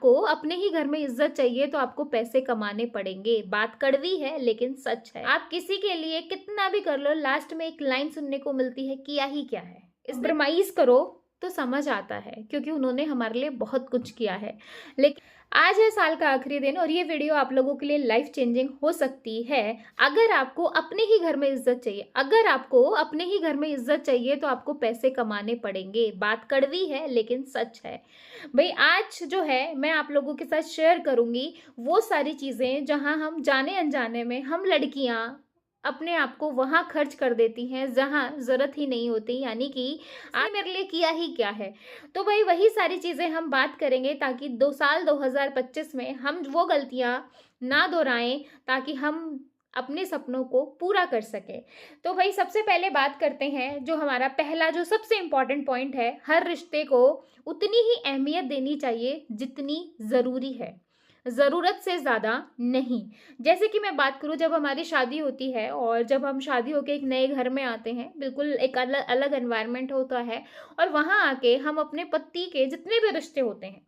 आपको अपने ही घर में इज्जत चाहिए तो आपको पैसे कमाने पड़ेंगे। बात कड़वी है लेकिन सच है। आप किसी के लिए कितना भी कर लो, लास्ट में एक लाइन सुनने को मिलती है, किया ही क्या है। कॉम्प्रोमाइज करो तो समझ आता है, क्योंकि उन्होंने हमारे लिए बहुत कुछ किया है। लेकिन आज है साल का आखिरी दिन और ये वीडियो आप लोगों के लिए लाइफ चेंजिंग हो सकती है। अगर आपको अपने ही घर में इज्जत चाहिए, अगर आपको अपने ही घर में इज्जत चाहिए तो आपको पैसे कमाने पड़ेंगे। बात कड़वी है लेकिन सच है। भाई आज जो है मैं आप लोगों के साथ शेयर करूंगी वो सारी चीजें जहां हम जाने अनजाने में, हम लड़कियां अपने आप को वहां खर्च कर देती हैं जहां जरूरत ही नहीं होती, यानी कि आज मेरे लिए किया ही क्या है। तो भाई वही सारी चीजें हम बात करेंगे ताकि 2025 में हम वो गलतियां ना दोहराएं, ताकि हम अपने सपनों को पूरा कर सके। तो भाई सबसे पहले बात करते हैं, जो हमारा पहला जो सबसे इम्पोर्टेंट पॉइंट है, हर रिश्ते को उतनी ही अहमियत देनी चाहिए जितनी ज़रूरी है, ज़रूरत से ज़्यादा नहीं। जैसे कि मैं बात करूँ, जब हमारी शादी होती है और जब हम शादी होकर एक नए घर में आते हैं, बिल्कुल एक अलग अलग एनवायरनमेंट होता है, और वहाँ आके हम अपने पति के जितने भी रिश्ते होते हैं,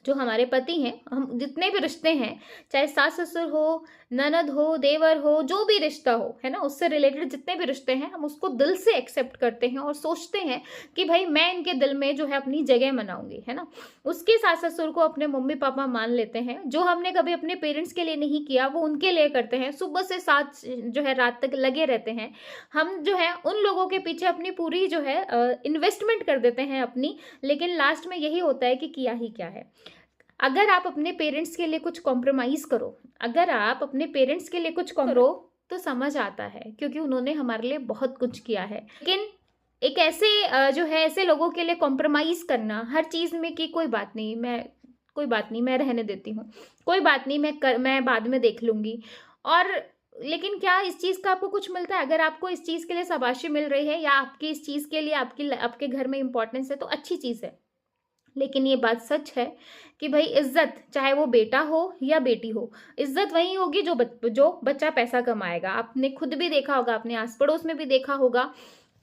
जो हमारे पति हैं, हम जितने भी रिश्ते हैं, चाहे सास ससुर हो, ननद हो, देवर हो, जो भी रिश्ता हो, है ना, उससे रिलेटेड जितने भी रिश्ते हैं, हम उसको दिल से एक्सेप्ट करते हैं और सोचते हैं कि भाई मैं इनके दिल में जो है अपनी जगह बनाऊंगी, है ना। उसके सास ससुर को अपने मम्मी पापा मान लेते हैं। जो हमने कभी अपने पेरेंट्स के लिए नहीं किया वो उनके लिए करते हैं। सुबह से साथ जो है रात तक लगे रहते हैं। हम जो है उन लोगों के पीछे अपनी पूरी जो है इन्वेस्टमेंट कर देते हैं अपनी, लेकिन लास्ट में यही होता है कि किया ही क्या है। अगर आप अपने पेरेंट्स के लिए कुछ कॉम्प्रोमाइज करो, अगर आप अपने पेरेंट्स के लिए कुछ करो तो समझ आता है, क्योंकि उन्होंने हमारे लिए बहुत कुछ किया है। लेकिन एक ऐसे जो है ऐसे लोगों के लिए कॉम्प्रोमाइज करना हर चीज में कि कोई बात नहीं, मैं रहने देती हूँ, कोई बात नहीं, मैं बाद में देख लूंगी। और लेकिन क्या इस चीज का आपको कुछ मिलता है? अगर आपको इस चीज के लिए शाबाशी मिल रही है या आपकी इस चीज के लिए आपके घर में इंपॉर्टेंस है तो अच्छी चीज है। लेकिन ये बात सच है कि भाई इज्जत, चाहे वो बेटा हो या बेटी हो, इज्जत वही होगी जो बच्चा पैसा कमाएगा। आपने खुद भी देखा होगा, अपने आस पड़ोस में भी देखा होगा।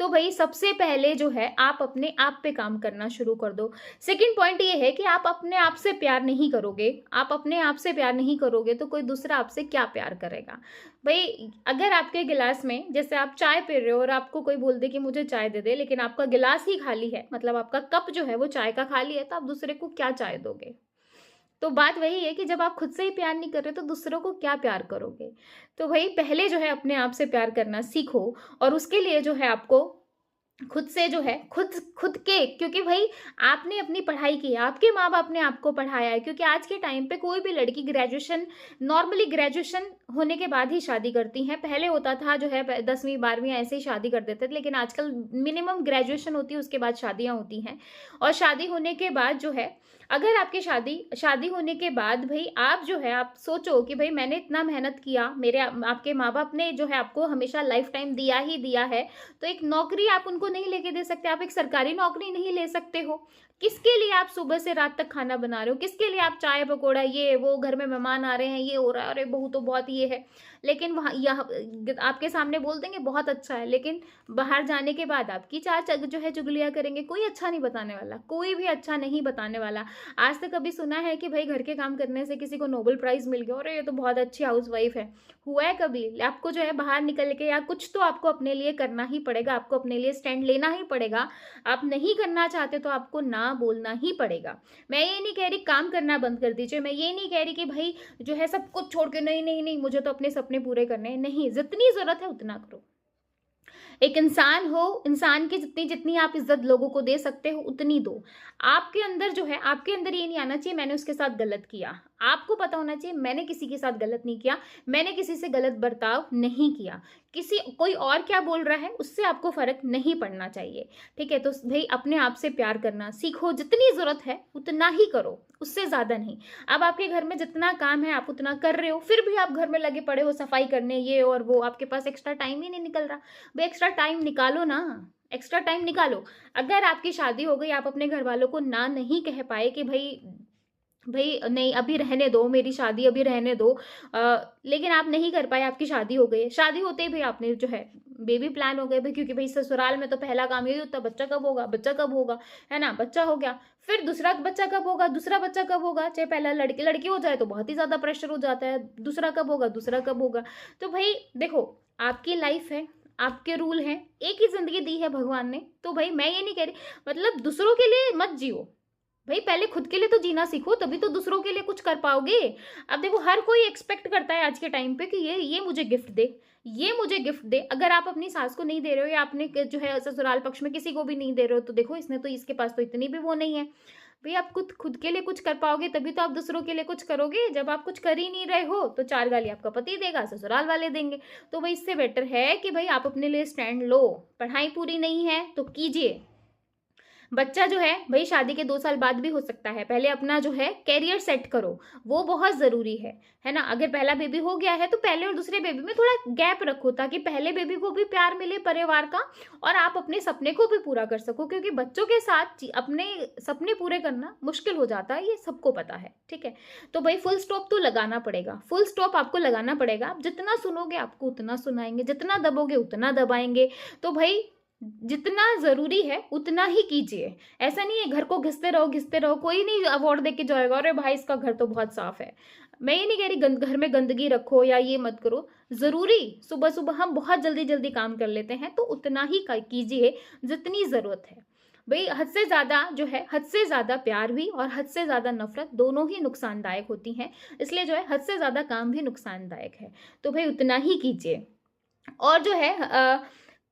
तो भाई सबसे पहले जो है आप अपने आप पे काम करना शुरू कर दो। सेकंड पॉइंट ये है कि आप अपने आप से प्यार नहीं करोगे, आप अपने आप से प्यार नहीं करोगे तो कोई दूसरा आपसे क्या प्यार करेगा। भाई अगर आपके गिलास में, जैसे आप चाय पी रहे हो और आपको कोई बोल दे कि मुझे चाय दे दे, लेकिन आपका गिलास ही खाली है, मतलब आपका कप जो है वो चाय का खाली है, तो आप दूसरे को क्या चाय दोगे? तो बात वही है कि जब आप खुद से ही प्यार नहीं कर रहे तो दूसरों को क्या प्यार करोगे। तो भाई पहले जो है अपने आप से प्यार करना सीखो, और उसके लिए जो है आपको खुद से जो है खुद खुद के, क्योंकि भाई आपने अपनी पढ़ाई की है, आपके माँ बाप ने आपको पढ़ाया है। क्योंकि आज के टाइम पे कोई भी लड़की ग्रेजुएशन, नॉर्मली ग्रेजुएशन होने के बाद ही शादी करती हैं। पहले होता था जो है 10वीं 12वीं ऐसे ही शादी कर देते थे, लेकिन आजकल मिनिमम ग्रेजुएशन होती है, उसके बाद शादियां होती हैं। और शादी होने के बाद जो है, अगर आपकी शादी होने के बाद भाई आप जो है आप सोचो कि भाई मैंने इतना मेहनत किया, मेरे आपके माँ बाप ने जो है आपको हमेशा लाइफ टाइम दिया ही दिया है, तो एक नौकरी आप उनको नहीं लेके दे सकते, आप एक सरकारी नौकरी नहीं ले सकते हो। किसके लिए आप सुबह से रात तक खाना बना रहे हो? किसके लिए आप चाय पकौड़ा, ये वो, घर में मेहमान आ रहे हैं, ये हो रहा है, अरे बहू तो बहुत ये है, लेकिन वहाँ यहाँ आपके सामने बोल देंगे बहुत अच्छा है, लेकिन बाहर जाने के बाद आपकी चार जो है चुगलियाँ करेंगे। कोई अच्छा नहीं बताने वाला, कोई भी अच्छा नहीं बताने वाला। आज तक कभी सुना है कि भाई घर के काम करने से किसी को नोबेल प्राइज मिल गया, और ये तो बहुत अच्छी हाउस वाइफ है? हुआ है कभी? आपको जो है बाहर निकल के या कुछ तो आपको अपने लिए करना ही पड़ेगा, आपको अपने लिए स्टैंड लेना ही पड़ेगा। आप नहीं करना चाहते तो आपको ना बोलना ही पड़ेगा। मैं ये नहीं कह रही काम करना बंद कर दीजिए, मैं ये नहीं कह रही कि भाई जो है सब कुछ छोड़ के नहीं नहीं नहीं मुझे तो अपने सपने पूरे करने हैं। नहीं, जितनी जरूरत है उतना करो। एक इंसान हो, इंसान की जितनी जितनी आप इज्जत लोगों को दे सकते हो उतनी दो। आपके अंदर जो है, आपके अंदर ये नहीं आना चाहिए मैंने उसके साथ गलत किया। आपको पता होना चाहिए मैंने किसी के साथ गलत नहीं किया, मैंने किसी से गलत बर्ताव नहीं किया। कोई और क्या बोल रहा है उससे आपको फर्क नहीं पड़ना चाहिए। ठीक है, तो भाई अपने आप से प्यार करना सीखो, जितनी जरूरत है उतना ही करो, उससे ज्यादा नहीं। अब आपके घर में जितना काम है आप उतना कर रहे हो, फिर भी आप घर में लगे पड़े हो सफाई करने, ये और वो, आपके पास एक्स्ट्रा टाइम ही नहीं निकल रहा। भाई एक्स्ट्रा टाइम निकालो ना, एक्स्ट्रा टाइम निकालो। अगर आपकी शादी हो गई, आप अपने घर वालों को ना नहीं कह पाए कि भाई भाई नहीं अभी रहने दो, मेरी शादी अभी रहने दो, लेकिन आप नहीं कर पाए, आपकी शादी हो गई है, शादी होते ही भाई आपने जो है बेबी प्लान हो गए भाई, क्योंकि भाई ससुराल में तो पहला काम यही होता है, बच्चा कब होगा, बच्चा कब होगा, है ना। बच्चा हो गया, फिर दूसरा बच्चा कब होगा, दूसरा बच्चा कब होगा, चाहे पहला लड़की लड़की हो जाए तो बहुत ही ज्यादा प्रेशर हो जाता है, दूसरा कब होगा, दूसरा कब होगा। तो भाई देखो, आपकी लाइफ है, आपके रूल हैं, एक ही जिंदगी दी है भगवान ने, तो भाई मैं ये नहीं कह रही मतलब दूसरों के लिए मत जियो भाई, पहले खुद के लिए तो जीना सीखो, तभी तो दूसरों के लिए कुछ कर पाओगे। अब देखो, हर कोई एक्सपेक्ट करता है आज के टाइम पे कि ये मुझे गिफ्ट दे, ये मुझे गिफ्ट दे। अगर आप अपनी सास को नहीं दे रहे हो या आपने जो है ससुराल पक्ष में किसी को भी नहीं दे रहे हो, तो देखो इसने तो, इसके पास तो इतनी भी वो नहीं है भाई। आप खुद के लिए कुछ कर पाओगे तभी तो आप दूसरों के लिए कुछ करोगे। जब आप कुछ कर ही नहीं रहे हो तो 4 गाली आपका पति देगा, ससुराल वाले देंगे। तो भाई इससे बेटर है कि भाई आप अपने लिए स्टैंड लो। पढ़ाई पूरी नहीं है तो कीजिए। बच्चा जो है भाई शादी के 2 साल बाद भी हो सकता है, पहले अपना जो है कैरियर सेट करो, वो बहुत जरूरी है ना। अगर पहला बेबी हो गया है तो पहले और दूसरे बेबी में थोड़ा गैप रखो, ताकि पहले बेबी को भी प्यार मिले परिवार का और आप अपने सपने को भी पूरा कर सको, क्योंकि बच्चों के साथ अपने सपने पूरे करना मुश्किल हो जाता है, ये सबको पता है, ठीक है। तो भाई फुल स्टॉप तो लगाना पड़ेगा, फुल स्टॉप आपको लगाना पड़ेगा। आप जितना सुनोगे आपको उतना सुनाएंगे, जितना दबोगे उतना दबाएंगे। तो भाई जितना जरूरी है उतना ही कीजिए। ऐसा नहीं है घर को घिसते रहो, कोई नहीं अवार्ड देके जाएगा अरे भाई इसका घर तो बहुत साफ है। मैं ये नहीं कह रही घर में गंदगी रखो या ये मत करो, जरूरी सुबह सुबह हम बहुत जल्दी जल्दी काम कर लेते हैं, तो उतना ही कीजिए जितनी जरूरत है। भाई हद से ज्यादा जो है, हद से ज्यादा प्यार भी और हद से ज्यादा नफरत दोनों ही नुकसानदायक होती हैं, इसलिए जो है हद से ज्यादा काम भी नुकसानदायक है। तो भाई उतना ही कीजिए। और जो है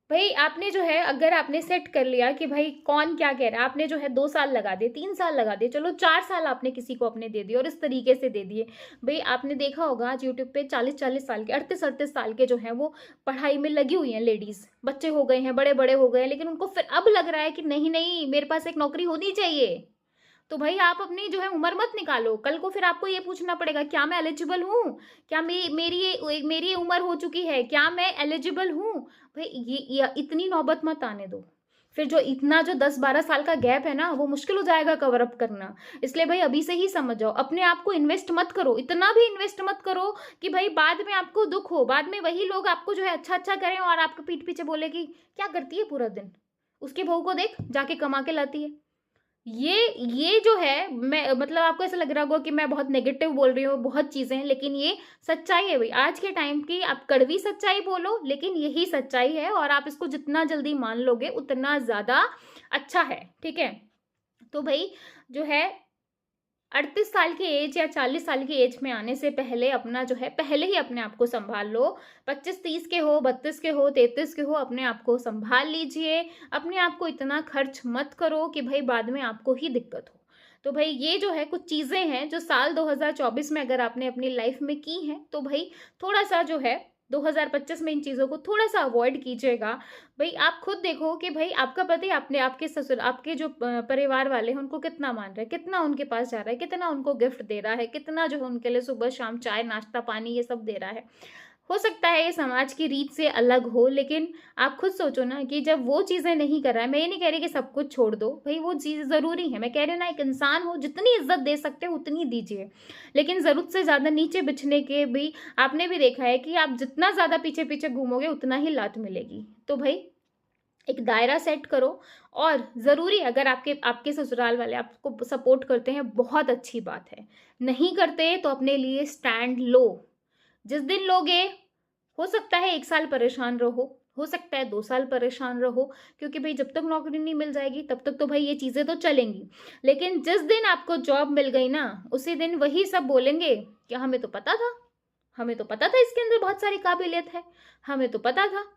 भाई आपने जो है, अगर आपने सेट कर लिया कि भाई कौन क्या कह रहा है, आपने जो है 2 साल लगा दिए, 3 साल लगा दिए, चलो 4 साल आपने किसी को अपने दे दिए और इस तरीके से दे दिए। भाई आपने देखा होगा आज यूट्यूब पे 40-40 साल के, 38-38 साल के जो है वो पढ़ाई में लगी हुई हैं लेडीज, बच्चे हो गए हैं, बड़े बड़े हो गए हैं, लेकिन उनको फिर अब लग रहा है कि नहीं नहीं मेरे पास एक नौकरी होनी चाहिए। तो भाई आप अपनी जो है उम्र मत निकालो, कल को फिर आपको ये पूछना पड़ेगा क्या मैं एलिजिबल हूँ, क्या मेरी ये उम्र हो चुकी है, क्या मैं एलिजिबल हूँ। भाई ये इतनी नौबत मत आने दो, फिर जो इतना जो 10-12 साल का गैप है ना वो मुश्किल हो जाएगा कवर अप करना। इसलिए भाई अभी से ही समझ जाओ, अपने आप को इन्वेस्ट मत करो, इतना भी इन्वेस्ट मत करो कि भाई बाद में आपको दुख हो, बाद में वही लोग आपको जो है अच्छा अच्छा करें और आपके पीठ पीछे बोले कि क्या करती है पूरा दिन, उसकी बहू को देख जाके कमा के लाती है। ये जो है, मैं मतलब आपको ऐसा लग रहा होगा कि मैं बहुत नेगेटिव बोल रही हूँ बहुत चीजें, लेकिन ये सच्चाई है भाई आज के टाइम की। आप कड़वी सच्चाई बोलो लेकिन यही सच्चाई है, और आप इसको जितना जल्दी मान लोगे उतना ज्यादा अच्छा है, ठीक है। तो भाई जो है 38 साल की एज या 40 साल की एज में आने से पहले अपना जो है, पहले ही अपने आप को संभाल लो। 25-30 के हो, 32 के हो, 33 के हो, अपने आप को संभाल लीजिए। अपने आप को इतना खर्च मत करो कि भाई बाद में आपको ही दिक्कत हो। तो भाई ये जो है कुछ चीजें हैं जो साल 2024 में अगर आपने अपनी लाइफ में की हैं, तो भाई थोड़ा सा जो है 2025 में इन चीज़ों को थोड़ा सा अवॉइड कीजिएगा। भाई आप खुद देखो कि भाई आपका पति आपने आपके ससुर आपके जो परिवार वाले हैं उनको कितना मान रहा है, कितना उनके पास जा रहा है, कितना उनको गिफ्ट दे रहा है, कितना जो है उनके लिए सुबह शाम चाय नाश्ता पानी ये सब दे रहा है। हो सकता है ये समाज की रीत से अलग हो, लेकिन आप खुद सोचो ना कि जब वो चीज़ें नहीं कर रहा है, मैं ये नहीं कह रही कि सब कुछ छोड़ दो, भाई वो चीज़ ज़रूरी है। मैं कह रही हूँ ना, एक इंसान हो जितनी इज्जत दे सकते हो उतनी दीजिए, लेकिन ज़रूरत से ज़्यादा नीचे बिछने के भी आपने भी देखा है कि आप जितना ज़्यादा पीछे पीछे घूमोगे उतना ही लात मिलेगी। तो भाई एक दायरा सेट करो। और ज़रूरी अगर आपके आपके ससुराल वाले आपको सपोर्ट करते हैं बहुत अच्छी बात है, नहीं करते तो अपने लिए स्टैंड लो। जिस दिन लोगे, हो सकता है 1 साल परेशान रहो, हो सकता है 2 साल परेशान रहो, क्योंकि भाई जब तक नौकरी नहीं मिल जाएगी तब तक तो भाई ये चीज़ें तो चलेंगी। लेकिन जिस दिन आपको जॉब मिल गई ना, उसी दिन वही सब बोलेंगे कि हमें तो पता था, हमें तो पता था इसके अंदर बहुत सारी काबिलियत है, हमें तो पता था।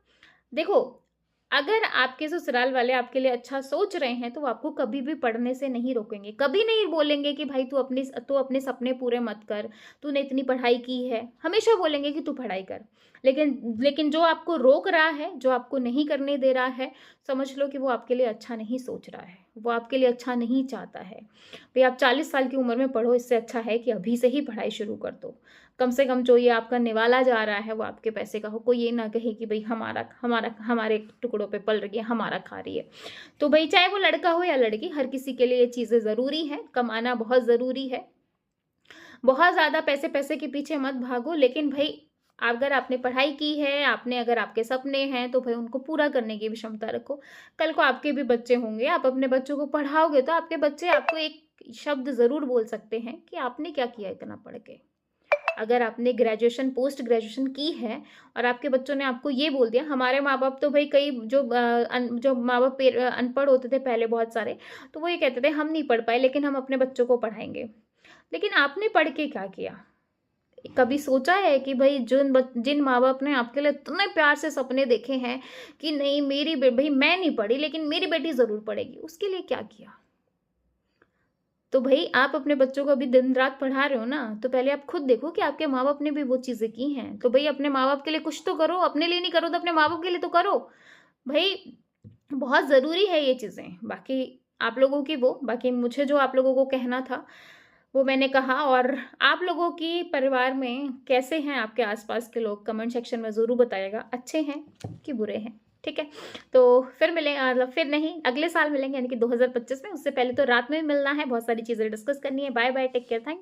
देखो, अगर आपके ससुराल वाले आपके लिए अच्छा सोच रहे हैं तो वो आपको कभी भी पढ़ने से नहीं रोकेंगे, कभी नहीं बोलेंगे कि भाई तू अपने सपने पूरे मत कर, तूने इतनी पढ़ाई की है। हमेशा बोलेंगे कि तू पढ़ाई कर। लेकिन जो आपको रोक रहा है, जो आपको नहीं करने दे रहा है, समझ लो कि वो आपके लिए अच्छा नहीं सोच रहा है, वो आपके लिए अच्छा नहीं चाहता है। भाई आप 40 साल की उम्र में पढ़ो, इससे अच्छा है कि अभी से ही पढ़ाई शुरू कर दो। कम से कम जो ये आपका निवाला जा रहा है वो आपके पैसे का हो, कोई ये ना कहे कि भाई हमारे टुकड़ों पे पल रही है, हमारा खा रही है। तो भाई चाहे वो लड़का हो या लड़की, हर किसी के लिए ये चीज़ें ज़रूरी है, कमाना बहुत ज़रूरी है। बहुत ज़्यादा पैसे के पीछे मत भागो, लेकिन भाई अगर आपने पढ़ाई की है, आपने अगर आपके सपने हैं, तो भाई उनको पूरा करने की भी क्षमता रखो। कल को आपके भी बच्चे होंगे, आप अपने बच्चों को पढ़ाओगे तो आपके बच्चे आपको एक शब्द ज़रूर बोल सकते हैं कि आपने क्या किया इतना पढ़ के। अगर आपने ग्रेजुएशन, पोस्ट ग्रेजुएशन की है और आपके बच्चों ने आपको ये बोल दिया, हमारे माँ-बाप तो भई कई जो माँ-बाप अनपढ़ होते थे पहले बहुत सारे, तो वो ये कहते थे हम नहीं पढ़ पाए लेकिन हम अपने बच्चों को पढ़ाएँगे। लेकिन आपने पढ़ के क्या किया? कभी सोचा है कि भई जिन माँ-बाप ने आपके लिए इतने प्यार से सपने देखे हैं कि नहीं मेरी बे भई मैं नहीं पढ़ी लेकिन मेरी बेटी ज़रूर पढ़ेगी, उसके लिए क्या किया? तो भई आप अपने बच्चों को अभी दिन-रात पढ़ा रहे हो ना, तो पहले आप खुद देखो कि आपके माँ-बाप ने भी वो चीज़ें की हैं। तो भई अपने माँ-बाप के लिए कुछ तो करो, अपने लिए नहीं करो तो अपने माँ-बाप के लिए तो करो। भई बहुत ज़रूरी है ये चीज़ें। बाकी आप लोगों की वो, बाकी मुझे जो आप लोगों को कहना था, वो मैंने कहा। और आप लोगों की परिवार में कैसे हैं आपके आस-पास के लोग? कमेंट सेक्शन में ज़रूर बताइएगा, अच्छे हैं कि बुरे हैं, ठीक है? तो फिर मतलब फिर नहीं, अगले साल मिलेंगे यानी कि 2025 में। उससे पहले तो रात में भी मिलना है, बहुत सारी चीज़ें डिस्कस करनी है। Bye-bye, take care, thank